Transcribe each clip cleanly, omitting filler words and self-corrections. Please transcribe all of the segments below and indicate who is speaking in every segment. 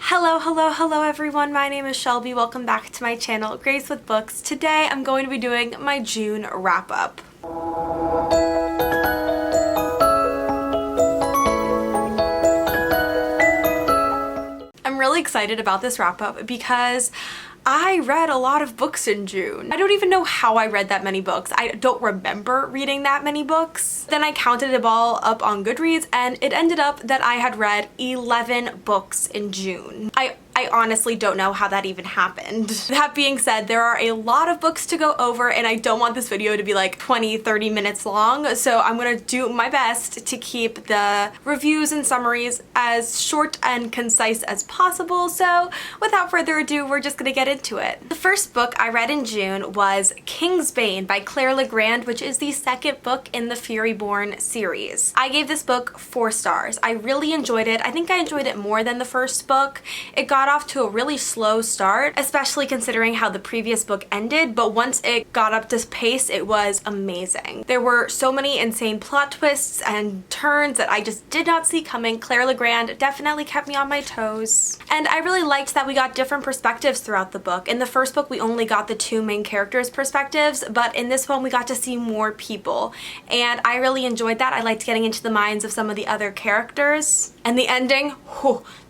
Speaker 1: Hello everyone, my name is Shelby. Welcome back to my channel, Grace with Books. Today I'm going to be doing my June wrap-up. I'm really excited about this wrap-up because I read a lot of books in June. I don't even know how I read that many books. I don't remember reading that many books. Then I counted it all up on Goodreads and it ended up that I had read 11 books in June. I honestly don't know how that even happened. That being said, there are a lot of books to go over and I don't want this video to be like 20-30 minutes long, so I'm gonna do my best to keep the reviews and summaries as short and concise as possible. So without further ado, we're just gonna get into it. The first book I read in June was Kingsbane by Claire Legrand, which is the second book in the Furyborn series. I gave this book 4 stars. I really enjoyed it. I think I enjoyed it more than the first book. It got off to a really slow start, especially considering how the previous book ended, but once it got up to pace, it was amazing. There were so many insane plot twists and turns that I just did not see coming. Claire Legrand definitely kept me on my toes. And I really liked that we got different perspectives throughout the book. In the first book, we only got the 2 main characters' perspectives, but in this one, we got to see more people. And I really enjoyed that. I liked getting into the minds of some of the other characters. And the ending,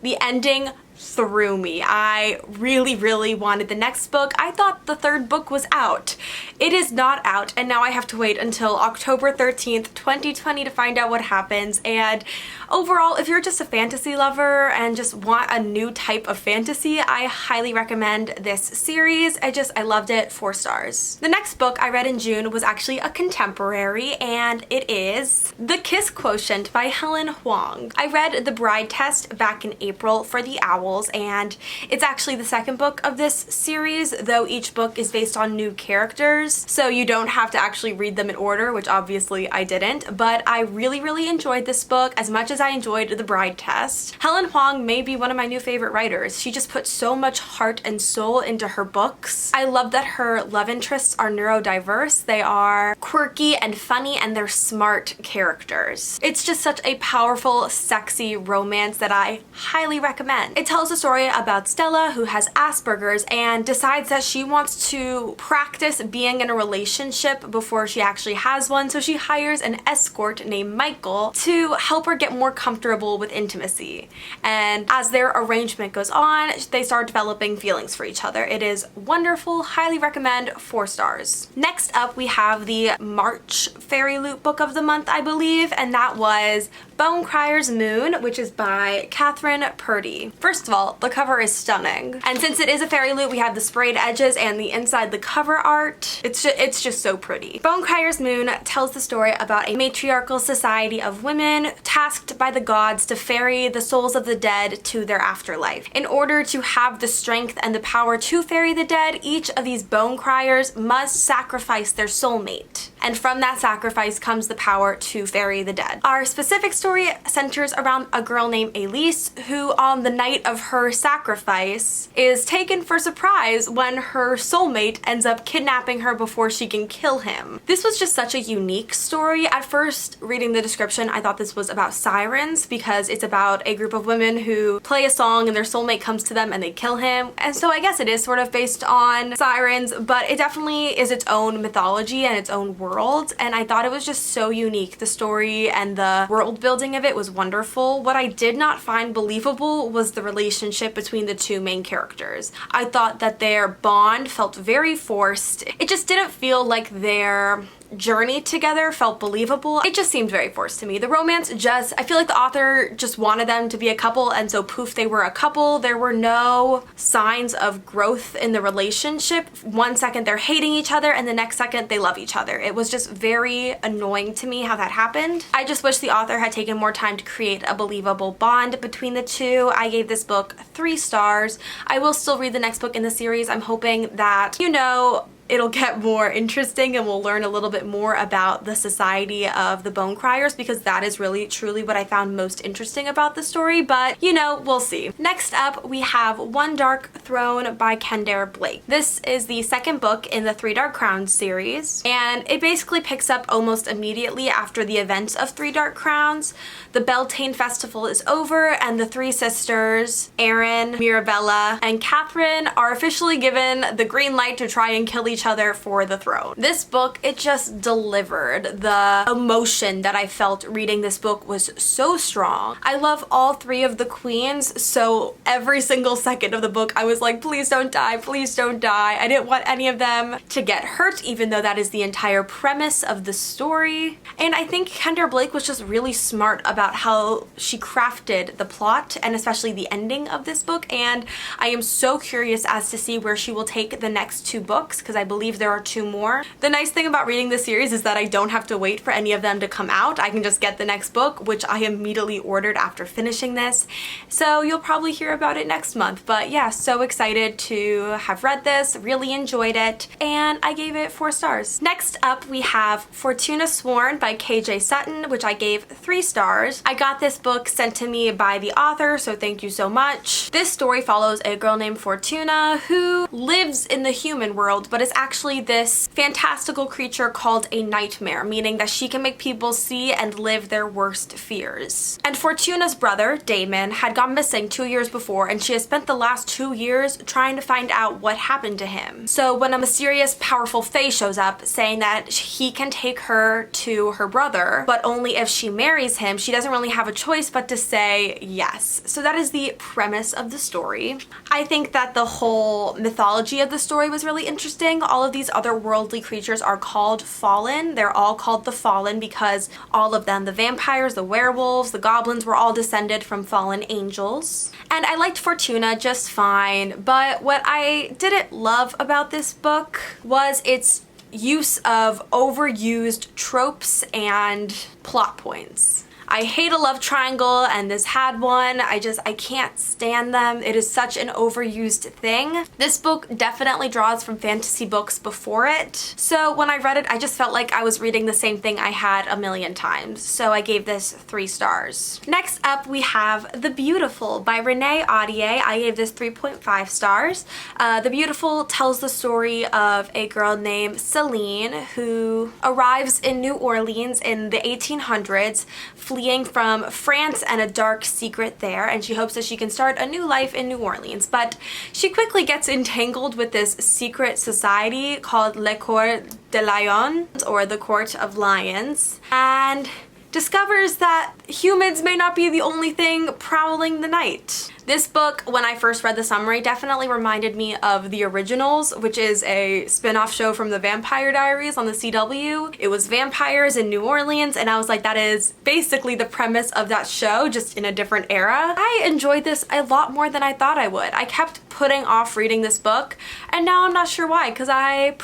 Speaker 1: the ending threw me. I really wanted the next book. I thought the 3rd book was out. It is not out, and now I have to wait until October 13th, 2020 to find out what happens. And overall, if you're just a fantasy lover and just want a new type of fantasy, I highly recommend this series. I loved it. 4 stars. The next book I read in June was actually a contemporary, and it is The Kiss Quotient by Helen Huang. I read The Bride Test back in April for the Owl, and it's actually the 2nd book of this series, though each book is based on new characters, so you don't have to actually read them in order, which obviously I didn't, but I really enjoyed this book as much as I enjoyed The Bride Test. Helen Huang may be one of my new favorite writers. She just puts so much heart and soul into her books. I love that her love interests are neurodiverse. They are quirky and funny, and they're smart characters. It's just such a powerful, sexy romance that I highly recommend. It tells a story about Stella, who has Asperger's and decides that she wants to practice being in a relationship before she actually has one, so she hires an escort named Michael to help her get more comfortable with intimacy. And as their arrangement goes on, they start developing feelings for each other. It is wonderful. Highly recommend. 4 stars. Next up, we have the March Fairy Loot book of the month, I believe, and that was Bone Criers Moon, which is by Catherine Purdy. First of all, the cover is stunning. And since it is a fairy loot, we have the sprayed edges and the inside the cover art. It's just so pretty. Bone Criers Moon tells the story about a matriarchal society of women tasked by the gods to ferry the souls of the dead to their afterlife. In order to have the strength and the power to ferry the dead, each of these bone criers must sacrifice their soulmate. And from that sacrifice comes the power to ferry the dead. Our specific story centers around a girl named Elise, who on the night of her sacrifice is taken for surprise when her soulmate ends up kidnapping her before she can kill him. This was just such a unique story. At first, reading the description, I thought this was about sirens because it's about a group of women who play a song and their soulmate comes to them and they kill him. And so I guess it is sort of based on sirens, but it definitely is its own mythology and its own world, and I thought it was just so unique. The story and the world building of it was wonderful. What I did not find believable was the relationship between the 2 main characters. I thought that their bond felt very forced. It just didn't feel like their journey together felt believable. It just seemed very forced to me. The romance I feel like the author just wanted them to be a couple, and so poof, they were a couple. There were no signs of growth in the relationship. One second they're hating each other and the next second they love each other. It was just very annoying to me how that happened. I just wish the author had taken more time to create a believable bond between the 2. I gave this book 3 stars. I will still read the next book in the series. I'm hoping that, you know, it'll get more interesting and we'll learn a little bit more about the society of the Bone Criers, because that is really truly what I found most interesting about the story, but you know, we'll see. Next up, we have One Dark Throne by Kendare Blake. This is the second book in the Three Dark Crowns series, and it basically picks up almost immediately after the events of Three Dark Crowns. The Beltane Festival is over, and the three sisters, Erin, Mirabella, and Catherine, are officially given the green light to try and kill each other for the throne. This book, it just delivered. The emotion that I felt reading this book was so strong. I love all three of the queens, so every single second of the book I was like, please don't die, please don't die. I didn't want any of them to get hurt, even though that is the entire premise of the story. And I think Kendare Blake was just really smart about how she crafted the plot, and especially the ending of this book, and I am so curious as to see where she will take the next two books, because I believe there are two more. The nice thing about reading this series is that I don't have to wait for any of them to come out. I can just get the next book, which I immediately ordered after finishing this, so you'll probably hear about it next month. But yeah, so excited to have read this, really enjoyed it, and I gave it 4 stars. Next up, we have Fortuna Sworn by KJ Sutton, which I gave 3 stars. I got this book sent to me by the author, so thank you so much. This story follows a girl named Fortuna who lives in the human world, but is actually this fantastical creature called a nightmare, meaning that she can make people see and live their worst fears. And Fortuna's brother, Damon, had gone missing 2 years before, and she has spent the last 2 years trying to find out what happened to him. So when a mysterious, powerful fae shows up saying that he can take her to her brother, but only if she marries him, she doesn't really have a choice but to say yes. So that is the premise of the story. I think that the whole mythology of the story was really interesting. All of these otherworldly creatures are called Fallen. They're all called the Fallen because all of them, the vampires, the werewolves, the goblins, were all descended from fallen angels. And I liked Fortuna just fine, but what I didn't love about this book was its use of overused tropes and plot points. I hate a love triangle, and this had one. I can't stand them. It is such an overused thing. This book definitely draws from fantasy books before it. So when I read it, I just felt like I was reading the same thing I had a million times. So I gave this 3 stars. Next up, we have The Beautiful by Renee Audier. I gave this 3.5 stars. The Beautiful tells the story of a girl named Celine who arrives in New Orleans in the 1800s, fleeing from France and a dark secret there, and she hopes that she can start a new life in New Orleans. But she quickly gets entangled with this secret society called Le Cour de Lions, or the Court of Lions, and discovers that humans may not be the only thing prowling the night. This book, when I first read the summary, definitely reminded me of The Originals, which is a spin-off show from the Vampire Diaries on the CW. It was vampires in New Orleans, and I was like, that is basically the premise of that show, just in a different era. I enjoyed this a lot more than I thought I would. I kept putting off reading this book, and now I'm not sure why, because I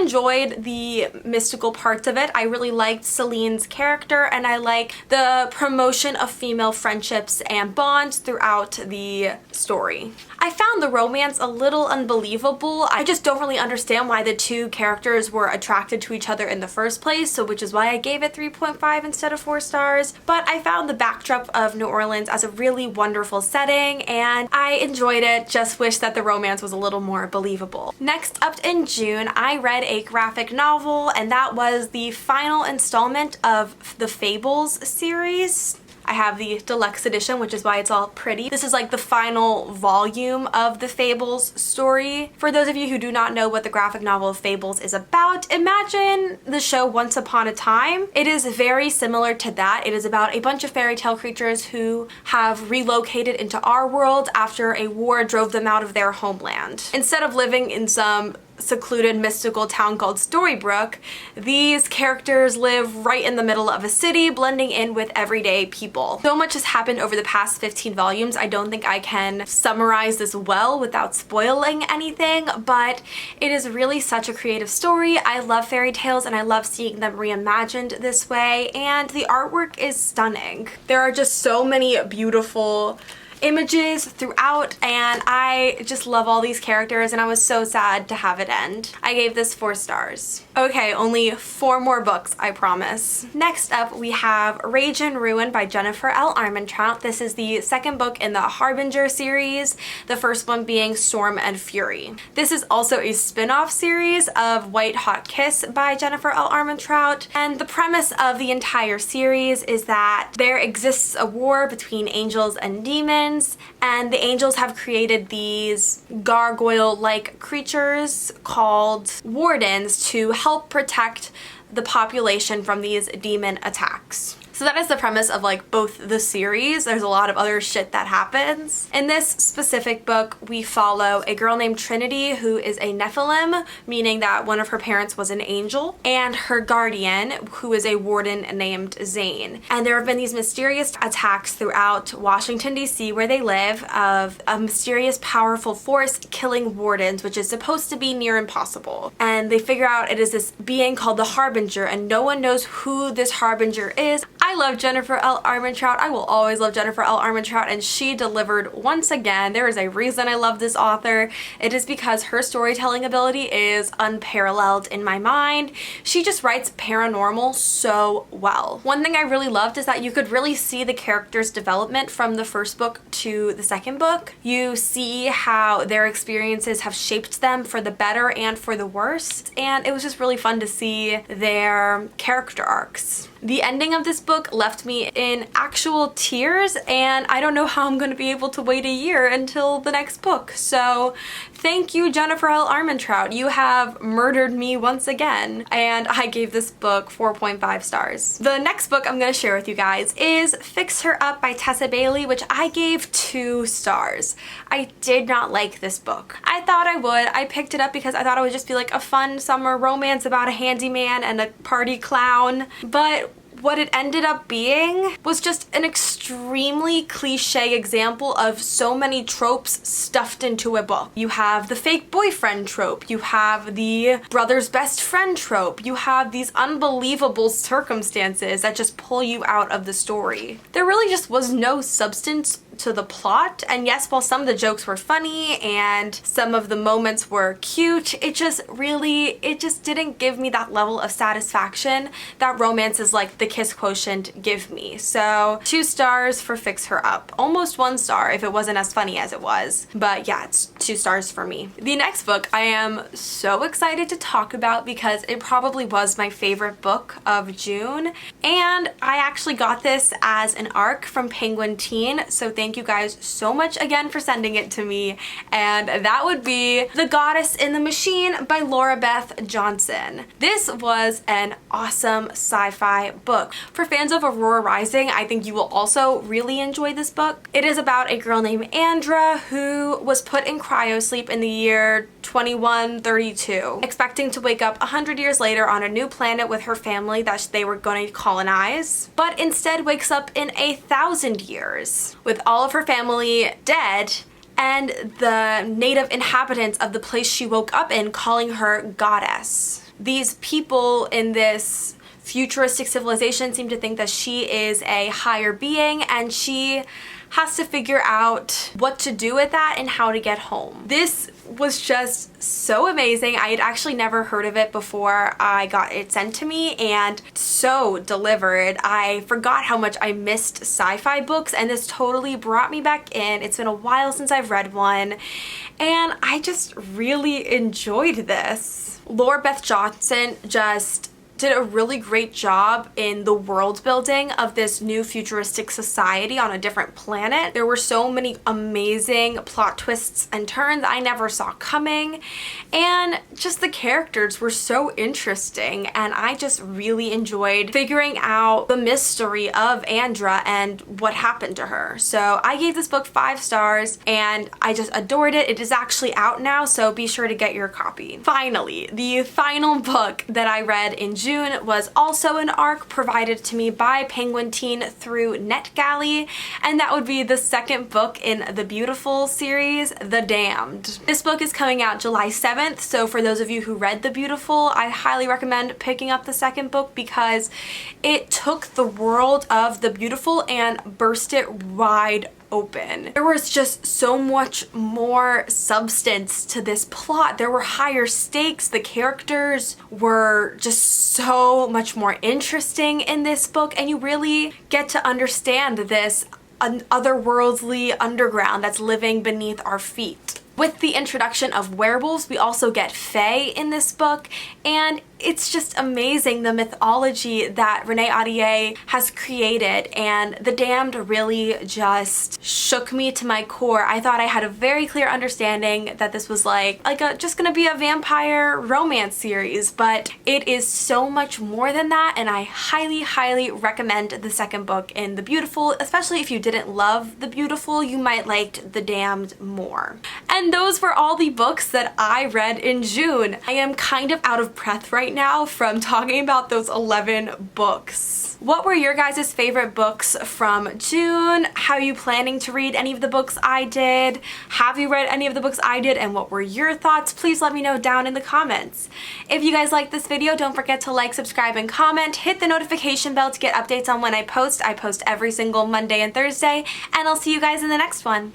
Speaker 1: enjoyed the mystical parts of it. I really liked Celine's character, and I like the promotion of female friendships and bonds throughout the story. I found the romance a little unbelievable. I just don't really understand why the two characters were attracted to each other in the first place, so which is why I gave it 3.5 instead of 4 stars. But I found the backdrop of New Orleans as a really wonderful setting, and I enjoyed it, just wish that the romance was a little more believable. Next up in June, I read a graphic novel, and that was the final installment of the Fables series. I have the deluxe edition, which is why it's all pretty. This is like the final volume of the Fables story. For those of you who do not know what the graphic novel of Fables is about, imagine the show Once Upon a Time. It is very similar to that. It is about a bunch of fairy tale creatures who have relocated into our world after a war drove them out of their homeland. Instead of living in some secluded mystical town called Storybrooke, these characters live right in the middle of a city, blending in with everyday people. So much has happened over the past 15 volumes. I don't think I can summarize this well without spoiling anything, but it is really such a creative story. I love fairy tales, and I love seeing them reimagined this way, and the artwork is stunning. There are just so many beautiful images throughout, and I just love all these characters, and I was so sad to have it end. I gave this 4 stars. Okay, only 4 more books, I promise. Next up, we have Ragin Ruin by Jennifer L. Armentrout. This is the second book in the Harbinger series, the first one being Storm and Fury. This is also a spin-off series of White Hot Kiss by Jennifer L. Armentrout, and the premise of the entire series is that there exists a war between angels and demons, and the angels have created these gargoyle-like creatures called wardens to help protect the population from these demon attacks. So that is the premise of like both the series. There's a lot of other shit that happens. In this specific book, we follow a girl named Trinity who is a Nephilim, meaning that one of her parents was an angel, and her guardian, who is a warden named Zane. And there have been these mysterious attacks throughout Washington, D.C. where they live of a mysterious powerful force killing wardens, which is supposed to be near impossible. And they figure out it is this being called the Harbinger, and no one knows who this Harbinger is. I love Jennifer L. Armentrout. I will always love Jennifer L. Armentrout, and she delivered once again. There is a reason I love this author. It is because her storytelling ability is unparalleled in my mind. She just writes paranormal so well. One thing I really loved is that you could really see the characters' development from the first book to the second book. You see how their experiences have shaped them for the better and for the worse, and it was just really fun to see their character arcs. The ending of this book left me in actual tears, and I don't know how I'm going to be able to wait a year until the next book. So thank you, Jennifer L. Armentrout. You have murdered me once again, and I gave this book 4.5 stars. The next book I'm going to share with you guys is Fix Her Up by Tessa Bailey, which I gave 2 stars. I did not like this book. I thought I would. I picked it up because I thought it would just be like a fun summer romance about a handyman and a party clown, but what it ended up being was just an extremely cliche example of so many tropes stuffed into a book. You have the fake boyfriend trope, you have the brother's best friend trope, you have these unbelievable circumstances that just pull you out of the story. There really just was no substance to the plot, and yes, while some of the jokes were funny and some of the moments were cute, it just didn't give me that level of satisfaction that romances like the Kiss Quotient give me. So 2 stars for Fix Her Up. Almost 1 star if it wasn't as funny as it was, but yeah, it's 2 stars for me. The next book I am so excited to talk about because it probably was my favorite book of June, and I actually got this as an ARC from Penguin Teen, so thank you guys so much again for sending it to me, and that would be The Goddess in the Machine by Laura Beth Johnson. This was an awesome sci-fi book. For fans of Aurora Rising, I think you will also really enjoy this book. It is about a girl named Andra who was put in cryosleep in the year 2132, expecting to wake up 100 years later on a new planet with her family that they were going to colonize, but instead wakes up in 1,000 years with all of her family dead and the native inhabitants of the place she woke up in calling her goddess. These people in this futuristic civilization seem to think that she is a higher being, and she has to figure out what to do with that and how to get home. This was just so amazing. I had actually never heard of it before I got it sent to me, and so delivered. I forgot how much I missed sci-fi books, and this totally brought me back in. It's been a while since I've read one, and I just really enjoyed this. Laura Beth Johnson just did a really great job in the world building of this new futuristic society on a different planet. There were so many amazing plot twists and turns I never saw coming, and just the characters were so interesting, and I just really enjoyed figuring out the mystery of Andra and what happened to her. So I gave this book 5 stars, and I just adored it. It is actually out now, so be sure to get your copy. Finally, the final book that I read in June was also an ARC provided to me by Penguin Teen through NetGalley, and that would be the second book in the Beautiful series, The Damned. This book is coming out July 7th, so for those of you who read The Beautiful, I highly recommend picking up the second book because it took the world of The Beautiful and burst it wide open. There was just so much more substance to this plot. There were higher stakes. The characters were just so much more interesting in this book, and you really get to understand this otherworldly underground that's living beneath our feet. With the introduction of werewolves, we also get fae in this book, and it's just amazing the mythology that Renee Ahdieh has created, and The Damned really just shook me to my core. I thought I had a very clear understanding that this was just gonna be a vampire romance series, but it is so much more than that, and I highly, highly recommend the second book in The Beautiful. Especially if you didn't love The Beautiful, you might like The Damned more. And those were all the books that I read in June. I am kind of out of breath right now from talking about those 11 books. What were your guys' favorite books from June? How are you planning to read any of the books I did? Have you read any of the books I did, and what were your thoughts? Please let me know down in the comments. If you guys liked this video, don't forget to like, subscribe, and comment. Hit the notification bell to get updates on when I post. I post every single Monday and Thursday, and I'll see you guys in the next one.